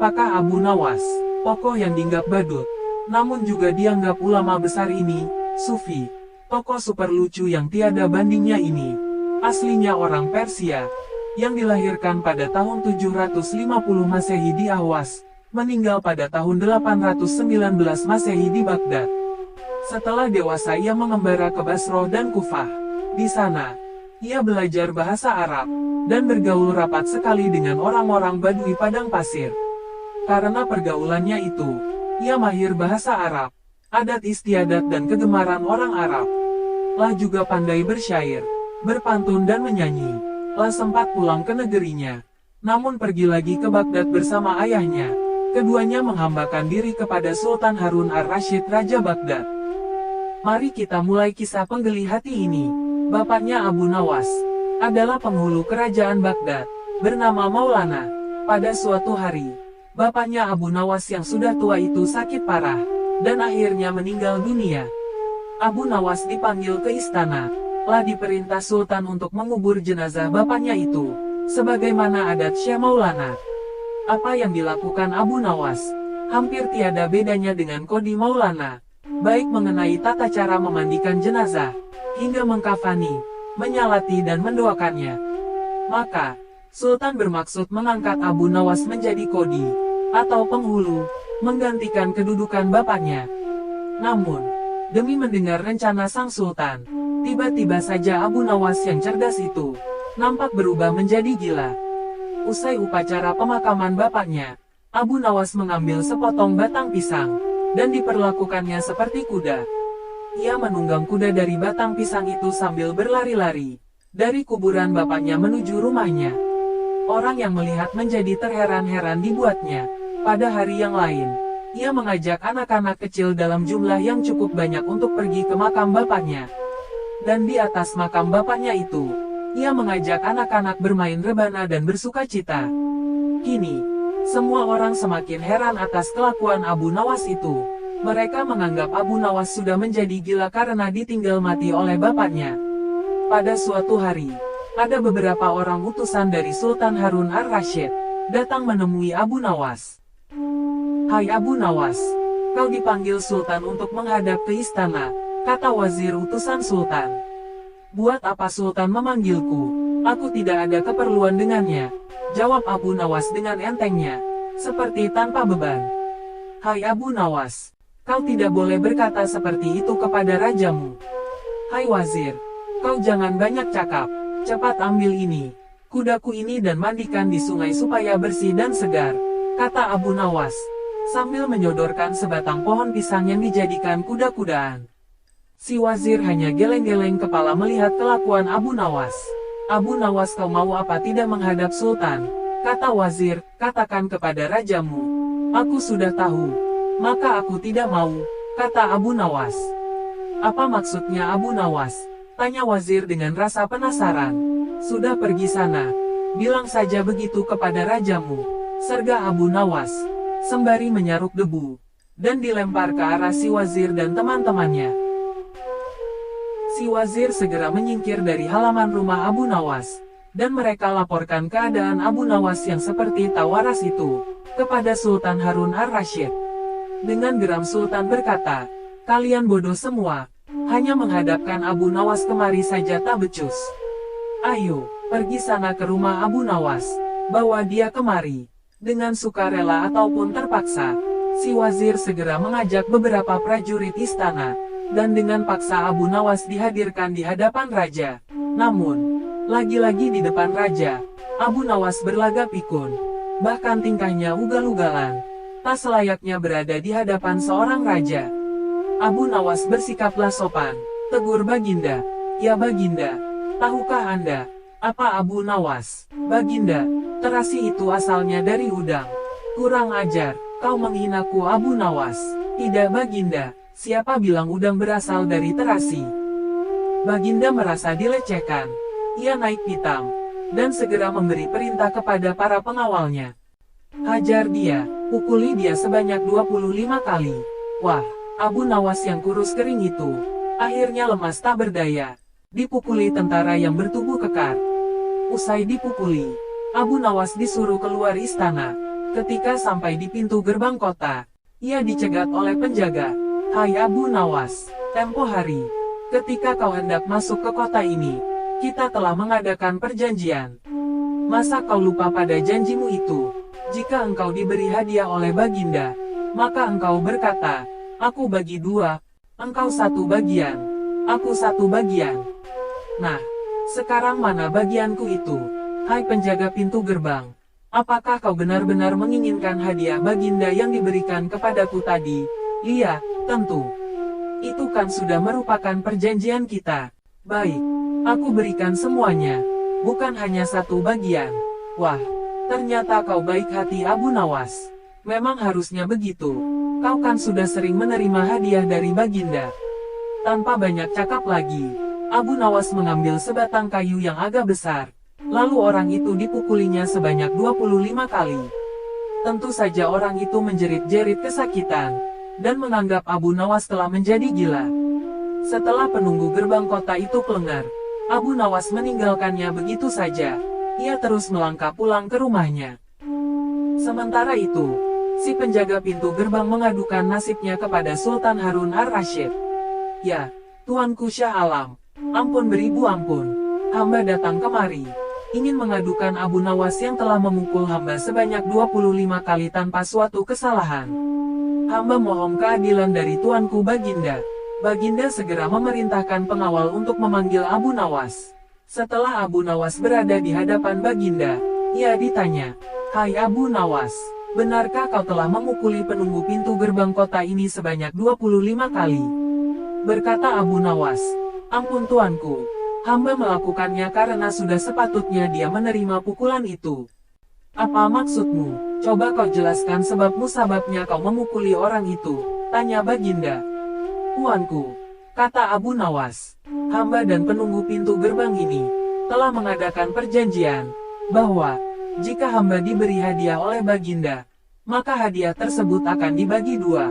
Siapakah Abu Nawas? Tokoh yang dianggap badut, namun juga dianggap ulama besar ini, Sufi. Tokoh super lucu yang tiada bandingnya ini. Aslinya orang Persia, yang dilahirkan pada tahun 750 Masehi di Ahwas, meninggal pada tahun 819 Masehi di Baghdad. Setelah dewasa ia mengembara ke Basra dan Kufah. Di sana, ia belajar bahasa Arab, dan bergaul rapat sekali dengan orang-orang Badui padang pasir. Karena pergaulannya itu, ia mahir bahasa Arab, adat istiadat dan kegemaran orang Arab. Lah juga pandai bersyair, berpantun dan menyanyi. Lah sempat pulang ke negerinya, namun pergi lagi ke Baghdad bersama ayahnya. Keduanya menghambakan diri kepada Sultan Harun ar-Rasyid Raja Baghdad. Mari kita mulai kisah penggeli hati ini. Bapaknya Abu Nawas adalah penghulu kerajaan Baghdad, bernama Maulana. Pada suatu hari, bapaknya Abu Nawas yang sudah tua itu sakit parah, dan akhirnya meninggal dunia. Abu Nawas dipanggil ke istana, lah diperintah Sultan untuk mengubur jenazah bapaknya itu, sebagaimana adat Syekh Maulana. Apa yang dilakukan Abu Nawas, hampir tiada bedanya dengan Qodi Maulana, baik mengenai tata cara memandikan jenazah, hingga mengkafani, menyalati dan mendoakannya. Maka, Sultan bermaksud mengangkat Abu Nawas menjadi Qodi, atau penghulu, menggantikan kedudukan bapaknya. Namun, demi mendengar rencana sang Sultan, tiba-tiba saja Abu Nawas yang cerdas itu, nampak berubah menjadi gila. Usai upacara pemakaman bapaknya, Abu Nawas mengambil sepotong batang pisang, dan diperlakukannya seperti kuda. Ia menunggang kuda dari batang pisang itu sambil berlari-lari, dari kuburan bapaknya menuju rumahnya. Orang yang melihat menjadi terheran-heran dibuatnya. Pada hari yang lain, ia mengajak anak-anak kecil dalam jumlah yang cukup banyak untuk pergi ke makam bapaknya. Dan di atas makam bapaknya itu, ia mengajak anak-anak bermain rebana dan bersuka cita. Kini, semua orang semakin heran atas kelakuan Abu Nawas itu. Mereka menganggap Abu Nawas sudah menjadi gila karena ditinggal mati oleh bapaknya. Pada suatu hari, ada beberapa orang utusan dari Sultan Harun ar-Rasyid, datang menemui Abu Nawas. "Hai Abu Nawas, kau dipanggil Sultan untuk menghadap ke istana," kata wazir utusan Sultan. "Buat apa Sultan memanggilku? Aku tidak ada keperluan dengannya," jawab Abu Nawas dengan entengnya, seperti tanpa beban. "Hai Abu Nawas, kau tidak boleh berkata seperti itu kepada rajamu." "Hai wazir, kau jangan banyak cakap, cepat ambil ini, kudaku ini dan mandikan di sungai supaya bersih dan segar," kata Abu Nawas, sambil menyodorkan sebatang pohon pisang yang dijadikan kuda-kudaan. Si wazir hanya geleng-geleng kepala melihat kelakuan Abu Nawas. "Abu Nawas, kau mau apa tidak menghadap Sultan?" kata wazir. "Katakan kepada rajamu." "Aku sudah tahu, maka aku tidak mau," kata Abu Nawas. "Apa maksudnya Abu Nawas?" tanya wazir dengan rasa penasaran. "Sudah pergi sana, bilang saja begitu kepada rajamu," sergah Abu Nawas, sembari menyaruk debu, dan dilempar ke arah si wazir dan teman-temannya. Si wazir segera menyingkir dari halaman rumah Abu Nawas, dan mereka laporkan keadaan Abu Nawas yang seperti tawaras itu, kepada Sultan Harun ar-Rasyid. Dengan geram Sultan berkata, "Kalian bodoh semua, hanya menghadapkan Abu Nawas kemari saja tak becus. Ayo, pergi sana ke rumah Abu Nawas, bawa dia kemari." Dengan sukarela ataupun terpaksa, si wazir segera mengajak beberapa prajurit istana, dan dengan paksa Abu Nawas dihadirkan di hadapan raja. Namun, lagi-lagi di depan raja, Abu Nawas berlagak pikun, bahkan tingkahnya ugal-ugalan, tak selayaknya berada di hadapan seorang raja. Abu Nawas bersikaplah sopan, tegur Baginda. "Ya Baginda, tahukah Anda, apa Abu Nawas?" "Baginda, terasi itu asalnya dari udang." "Kurang ajar, kau menghinaku Abu Nawas." "Tidak Baginda, siapa bilang udang berasal dari terasi?" Baginda merasa dilecehkan. Ia naik pitam, dan segera memberi perintah kepada para pengawalnya. "Hajar dia, pukuli dia sebanyak 25 kali." Wah, Abu Nawas yang kurus kering itu, akhirnya lemas tak berdaya, dipukuli tentara yang bertubuh kekar. Usai dipukuli, Abu Nawas disuruh keluar istana. Ketika sampai di pintu gerbang kota, ia dicegat oleh penjaga. "Hai Abu Nawas, tempo hari, ketika kau hendak masuk ke kota ini, kita telah mengadakan perjanjian. Masa kau lupa pada janjimu itu? Jika engkau diberi hadiah oleh Baginda, maka engkau berkata, 'Aku bagi dua, engkau satu bagian, aku satu bagian.' Nah, sekarang mana bagianku itu? Hai penjaga pintu gerbang, apakah kau benar-benar menginginkan hadiah Baginda yang diberikan kepadaku tadi?" "Iya, tentu. Itu kan sudah merupakan perjanjian kita." "Baik, aku berikan semuanya, bukan hanya satu bagian." "Wah, ternyata kau baik hati Abu Nawas. Memang harusnya begitu. Kau kan sudah sering menerima hadiah dari Baginda." Tanpa banyak cakap lagi, Abu Nawas mengambil sebatang kayu yang agak besar. Lalu orang itu dipukulinya sebanyak 25 kali. Tentu saja orang itu menjerit-jerit kesakitan, dan menganggap Abu Nawas telah menjadi gila. Setelah penunggu gerbang kota itu kelengar, Abu Nawas meninggalkannya begitu saja. Ia terus melangkah pulang ke rumahnya. Sementara itu, si penjaga pintu gerbang mengadukan nasibnya kepada Sultan Harun ar-Rasyid. "Ya, Tuanku Syah Alam, ampun beribu ampun. Hamba datang kemari, ingin mengadukan Abu Nawas yang telah memukul hamba sebanyak 25 kali tanpa suatu kesalahan. Hamba mohon keadilan dari Tuanku Baginda." Baginda segera memerintahkan pengawal untuk memanggil Abu Nawas. Setelah Abu Nawas berada di hadapan Baginda, ia ditanya, "Hai Abu Nawas, benarkah kau telah memukuli penunggu pintu gerbang kota ini sebanyak 25 kali?" Berkata Abu Nawas, "Ampun Tuanku, hamba melakukannya karena sudah sepatutnya dia menerima pukulan itu." "Apa maksudmu? Coba kau jelaskan sebab musababnya kau memukuli orang itu," tanya Baginda. "Tuanku," kata Abu Nawas, "hamba dan penunggu pintu gerbang ini telah mengadakan perjanjian bahwa jika hamba diberi hadiah oleh Baginda, maka hadiah tersebut akan dibagi dua.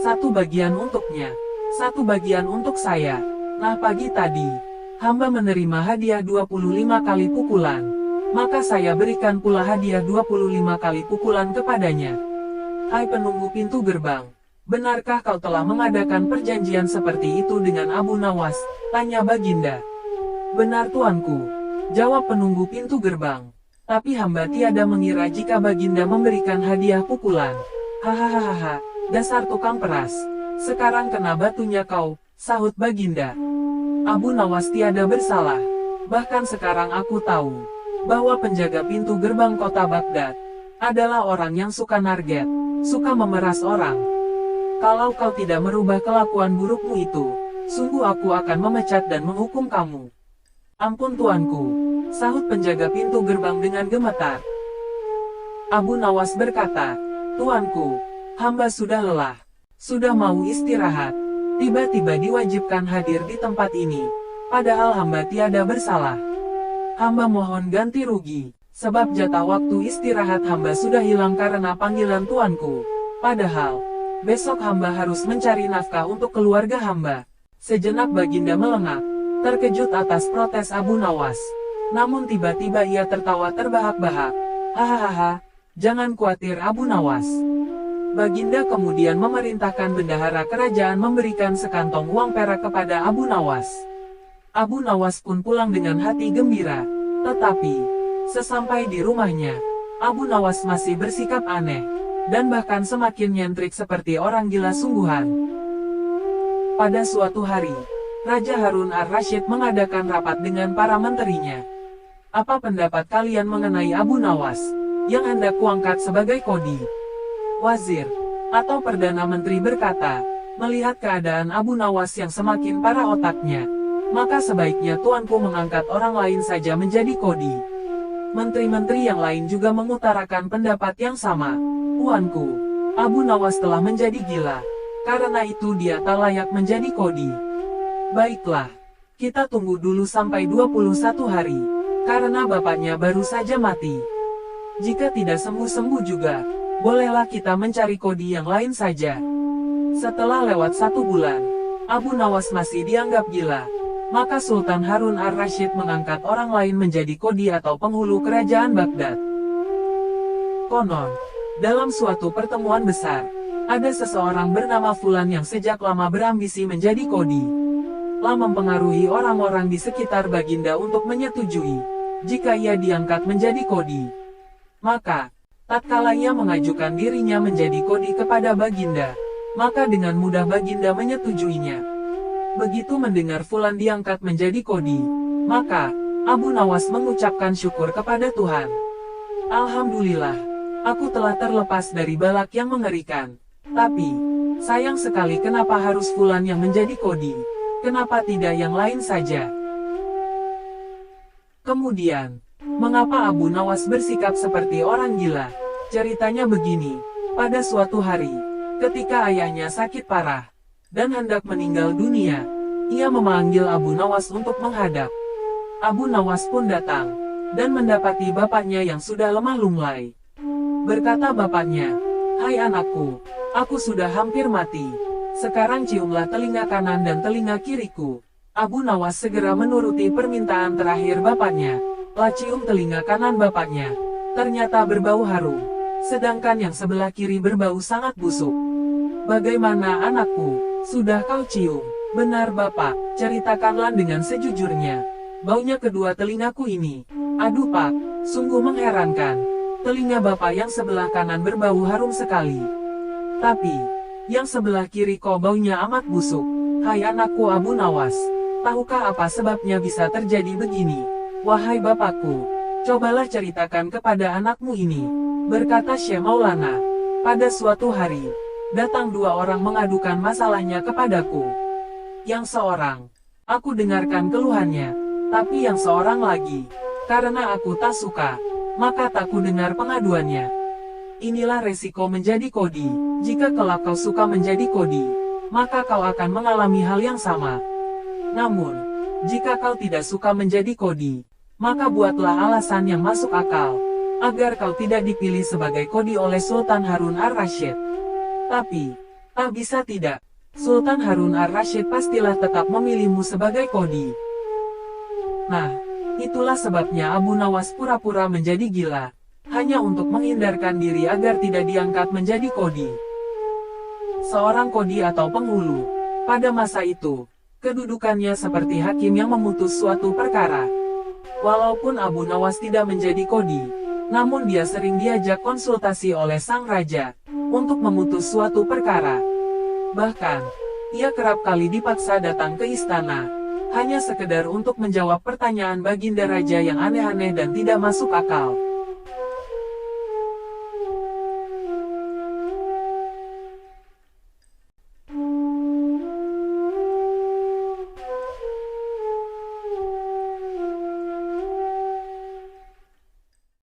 Satu bagian untuknya, satu bagian untuk saya. Nah pagi tadi, hamba menerima hadiah 25 kali pukulan, maka saya berikan pula hadiah 25 kali pukulan kepadanya." "Hai penunggu pintu gerbang, benarkah kau telah mengadakan perjanjian seperti itu dengan Abu Nawas?" tanya Baginda. "Benar Tuanku," jawab penunggu pintu gerbang. "Tapi hamba tiada mengira jika Baginda memberikan hadiah pukulan." "Hahaha, dasar tukang peras. Sekarang kena batunya kau," sahut Baginda. "Abu Nawas tiada bersalah. Bahkan sekarang aku tahu bahwa penjaga pintu gerbang kota Baghdad adalah orang yang suka narget, suka memeras orang. Kalau kau tidak merubah kelakuan burukmu itu, sungguh aku akan memecat dan menghukum kamu." "Ampun Tuanku," sahut penjaga pintu gerbang dengan gemetar. Abu Nawas berkata, "Tuanku, hamba sudah lelah, sudah mau istirahat. Tiba-tiba diwajibkan hadir di tempat ini, padahal hamba tiada bersalah. Hamba mohon ganti rugi, sebab jatah waktu istirahat hamba sudah hilang karena panggilan Tuanku. Padahal besok hamba harus mencari nafkah untuk keluarga hamba." Sejenak Baginda melengak, terkejut atas protes Abu Nawas. Namun tiba-tiba ia tertawa terbahak-bahak. "Hahaha, jangan khawatir Abu Nawas." Baginda kemudian memerintahkan bendahara kerajaan memberikan sekantong uang perak kepada Abu Nawas. Abu Nawas pun pulang dengan hati gembira. Tetapi, sesampai di rumahnya, Abu Nawas masih bersikap aneh, dan bahkan semakin nyentrik seperti orang gila sungguhan. Pada suatu hari, Raja Harun ar-Rasyid mengadakan rapat dengan para menterinya. "Apa pendapat kalian mengenai Abu Nawas, yang hendak kuangkat sebagai kodi?" Wazir, atau Perdana Menteri berkata, "Melihat keadaan Abu Nawas yang semakin parah otaknya, maka sebaiknya Tuanku mengangkat orang lain saja menjadi kodi." Menteri-menteri yang lain juga mengutarakan pendapat yang sama. "Tuanku, Abu Nawas telah menjadi gila, karena itu dia tak layak menjadi kodi." "Baiklah, kita tunggu dulu sampai 21 hari, karena bapaknya baru saja mati. Jika tidak sembuh-sembuh juga, bolehlah kita mencari kodi yang lain saja." Setelah lewat 1 bulan, Abu Nawas masih dianggap gila. Maka Sultan Harun ar-Rasyid mengangkat orang lain menjadi kodi atau penghulu kerajaan Baghdad. Konon, Dalam suatu pertemuan besar, ada seseorang bernama Fulan yang sejak lama berambisi menjadi Kodi. Mempengaruhi orang-orang di sekitar Baginda untuk menyetujui jika ia diangkat menjadi Kodi. Maka, tatkala ia mengajukan dirinya menjadi Kodi kepada Baginda, maka dengan mudah Baginda menyetujuinya. Begitu mendengar Fulan diangkat menjadi Kodi, maka Abu Nawas mengucapkan syukur kepada Tuhan. Alhamdulillah, aku telah terlepas dari balak yang mengerikan. Tapi, sayang sekali kenapa harus Fulan yang menjadi Kodi? Kenapa tidak yang lain saja? Kemudian, mengapa Abu Nawas bersikap seperti orang gila? Ceritanya begini, pada suatu hari, ketika ayahnya sakit parah dan hendak meninggal dunia, ia memanggil Abu Nawas untuk menghadap. Abu Nawas pun datang dan mendapati bapaknya yang sudah lemah lunglai. Berkata bapaknya, "Hai anakku, aku sudah hampir mati. Sekarang ciumlah telinga kanan dan telinga kiriku." Abu Nawas segera menuruti permintaan terakhir bapaknya. Cium telinga kanan bapaknya. Ternyata berbau harum, sedangkan yang sebelah kiri berbau sangat busuk. "Bagaimana anakku, sudah kau cium?" "Benar bapak, ceritakanlah dengan sejujurnya. Baunya kedua telingaku ini. Aduh pak, sungguh mengherankan. Telinga bapak yang sebelah kanan berbau harum sekali. Tapi, yang sebelah kiri kok baunya amat busuk." "Hai anakku Abu Nawas, tahukah apa sebabnya bisa terjadi begini?" "Wahai bapakku, cobalah ceritakan kepada anakmu ini," berkata Syekh Maulana. "Pada suatu hari, datang dua orang mengadukan masalahnya kepadaku. Yang seorang, aku dengarkan keluhannya, tapi yang seorang lagi, karena aku tak suka, maka tak ku dengar pengaduannya. Inilah resiko menjadi Kodi. Jika kelak kau suka menjadi Kodi, maka kau akan mengalami hal yang sama. Namun, jika kau tidak suka menjadi Kodi, maka buatlah alasan yang masuk akal, agar kau tidak dipilih sebagai Kodi oleh Sultan Harun ar-Rasyid. Tapi, tak bisa tidak, Sultan Harun ar-Rasyid pastilah tetap memilihmu sebagai Kodi." Nah, itulah sebabnya Abu Nawas pura-pura menjadi gila, hanya untuk menghindarkan diri agar tidak diangkat menjadi Kodi. Seorang Kodi atau penghulu, pada masa itu, kedudukannya seperti hakim yang memutus suatu perkara. Walaupun Abu Nawas tidak menjadi Kodi, namun dia sering diajak konsultasi oleh sang raja, untuk memutus suatu perkara. Bahkan, ia kerap kali dipaksa datang ke istana, hanya sekedar untuk menjawab pertanyaan Baginda Raja yang aneh-aneh dan tidak masuk akal.